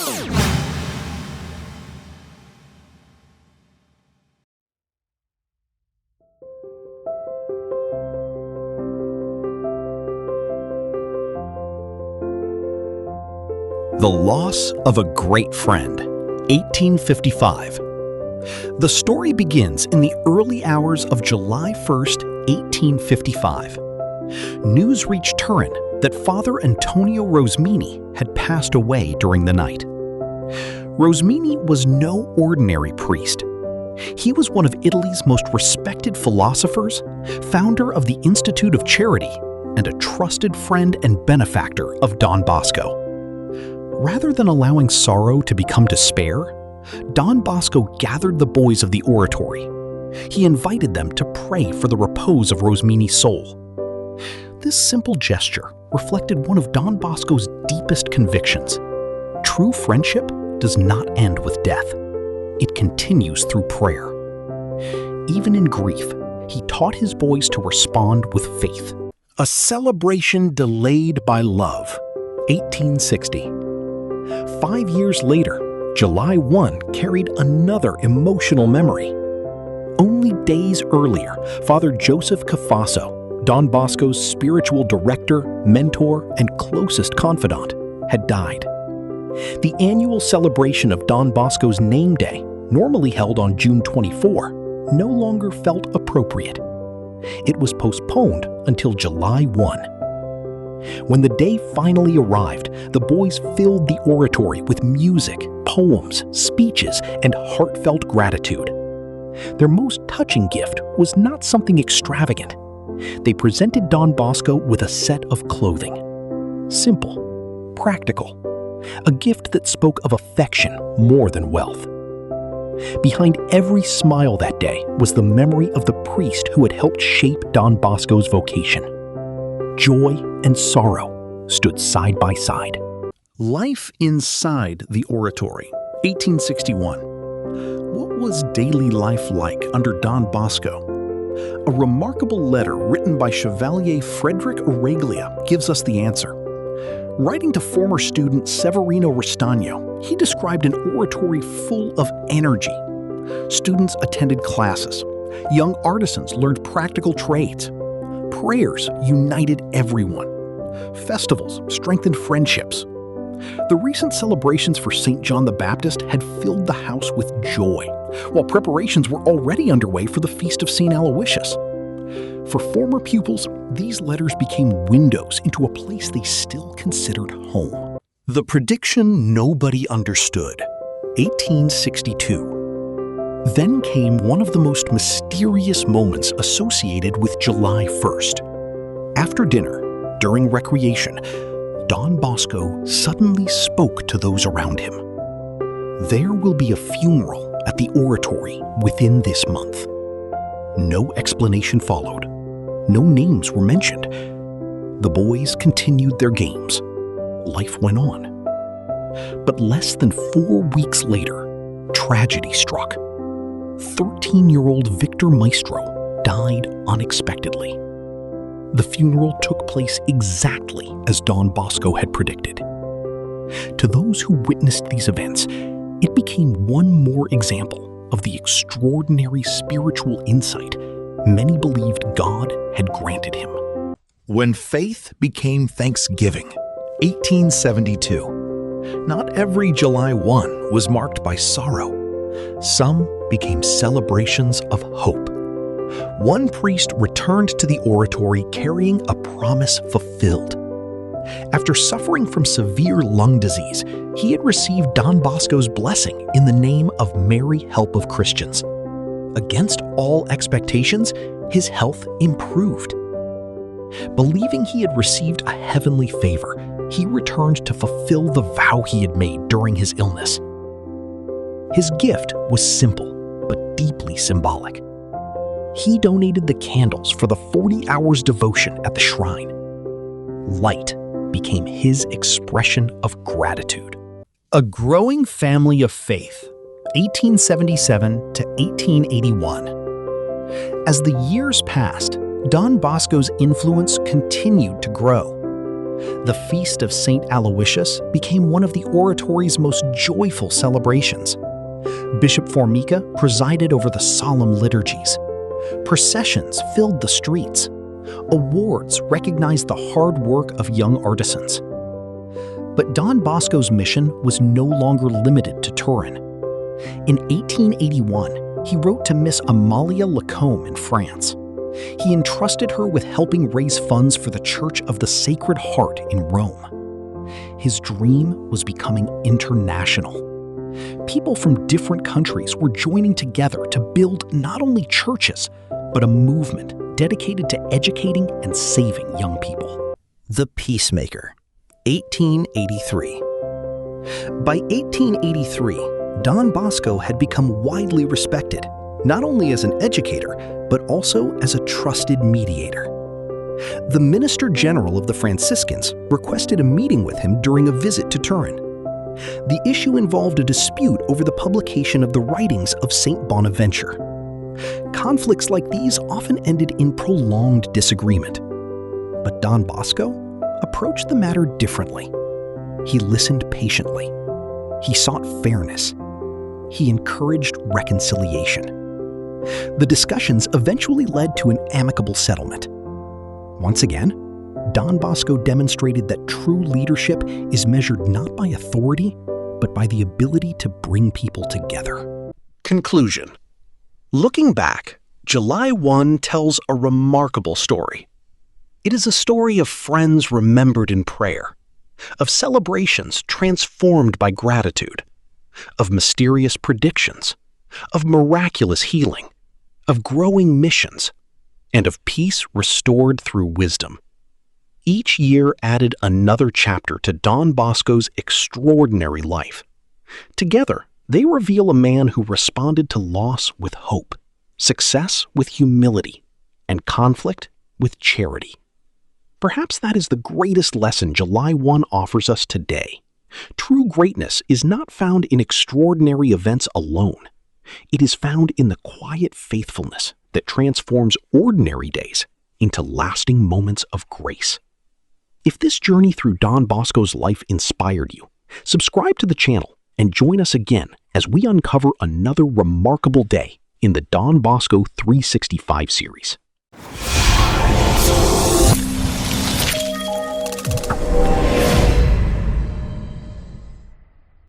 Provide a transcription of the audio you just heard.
The Loss of a Great Friend, 1855. The story begins in the early hours of July 1st, 1855. News reached Turin that Father Antonio Rosmini had passed away during the night. Rosmini was no ordinary priest. He was one of Italy's most respected philosophers, founder of the Institute of Charity, and a trusted friend and benefactor of Don Bosco. Rather than allowing sorrow to become despair, Don Bosco gathered the boys of the oratory. He invited them to pray for the repose of Rosmini's soul. This simple gesture reflected one of Don Bosco's deepest convictions. True friendship does not end with death. It continues through prayer. Even in grief, he taught his boys to respond with faith. A celebration delayed by love, 1860. 5 years later, July 1 carried another emotional memory. Only days earlier, Father Joseph Cafasso, Don Bosco's spiritual director, mentor, and closest confidant, had died. The annual celebration of Don Bosco's name day, normally held on June 24, no longer felt appropriate. It was postponed until July 1. When the day finally arrived, the boys filled the oratory with music, poems, speeches, and heartfelt gratitude. Their most touching gift was not something extravagant. They presented Don Bosco with a set of clothing. Simple, practical, a gift that spoke of affection more than wealth. Behind every smile that day was the memory of the priest who had helped shape Don Bosco's vocation. Joy and sorrow stood side by side. Life inside the oratory, 1861. What was daily life like under Don Bosco? A remarkable letter written by Chevalier Frederick Oreglia gives us the answer. Writing to former student Severino Restagno, he described an oratory full of energy. Students attended classes. Young artisans learned practical trades. Prayers united everyone. Festivals strengthened friendships. The recent celebrations for Saint John the Baptist had filled the house with joy, while preparations were already underway for the feast of St. Aloysius. For former pupils, these letters became windows into a place they still considered home. The prediction nobody understood, 1862. Then came one of the most mysterious moments associated with July 1st. After dinner, during recreation, Don Bosco suddenly spoke to those around him. There will be a funeral at the oratory within this month. No explanation followed. No names were mentioned. The boys continued their games. Life went on. But less than 4 weeks later, tragedy struck. 13-year-old Victor Maestro died unexpectedly. The funeral took place exactly as Don Bosco had predicted. To those who witnessed these events, it became one more example of the extraordinary spiritual insight many believed God had granted him. When faith became thanksgiving, 1872. Not every July 1 was marked by sorrow. Some became celebrations of hope. One priest returned to the oratory carrying a promise fulfilled. After suffering from severe lung disease, he had received Don Bosco's blessing in the name of Mary Help of Christians. Against all expectations, his health improved. Believing he had received a heavenly favor, he returned to fulfill the vow he had made during his illness. His gift was simple, but deeply symbolic. He donated the candles for the 40 hours devotion at the shrine. Light became his expression of gratitude. A growing family of faith, 1877 to 1881. As the years passed, Don Bosco's influence continued to grow. The Feast of Saint Aloysius became one of the oratory's most joyful celebrations. Bishop Formica presided over the solemn liturgies. Processions filled the streets. Awards recognized the hard work of young artisans. But Don Bosco's mission was no longer limited to Turin. In 1881, he wrote to Miss Amalia Lacombe in France. He entrusted her with helping raise funds for the Church of the Sacred Heart in Rome. His dream was becoming international. People from different countries were joining together to build not only churches, but a movement dedicated to educating and saving young people. The Peacemaker, 1883. By 1883, Don Bosco had become widely respected, not only as an educator, but also as a trusted mediator. The Minister General of the Franciscans requested a meeting with him during a visit to Turin. The issue involved a dispute over the publication of the writings of Saint Bonaventure. Conflicts like these often ended in prolonged disagreement. But Don Bosco approached the matter differently. He listened patiently. He sought fairness. He encouraged reconciliation. The discussions eventually led to an amicable settlement. Once again, Don Bosco demonstrated that true leadership is measured not by authority, but by the ability to bring people together. Conclusion. Looking back, July 1 tells a remarkable story. It is a story of friends remembered in prayer, of celebrations transformed by gratitude, of mysterious predictions, of miraculous healing, of growing missions, and of peace restored through wisdom. Each year added another chapter to Don Bosco's extraordinary life. Together, they reveal a man who responded to loss with hope, success with humility, and conflict with charity. Perhaps that is the greatest lesson July 1 offers us today. True greatness is not found in extraordinary events alone. It is found in the quiet faithfulness that transforms ordinary days into lasting moments of grace. If this journey through Don Bosco's life inspired you, subscribe to the channel and join us again as we uncover another remarkable day in the Don Bosco 365 series.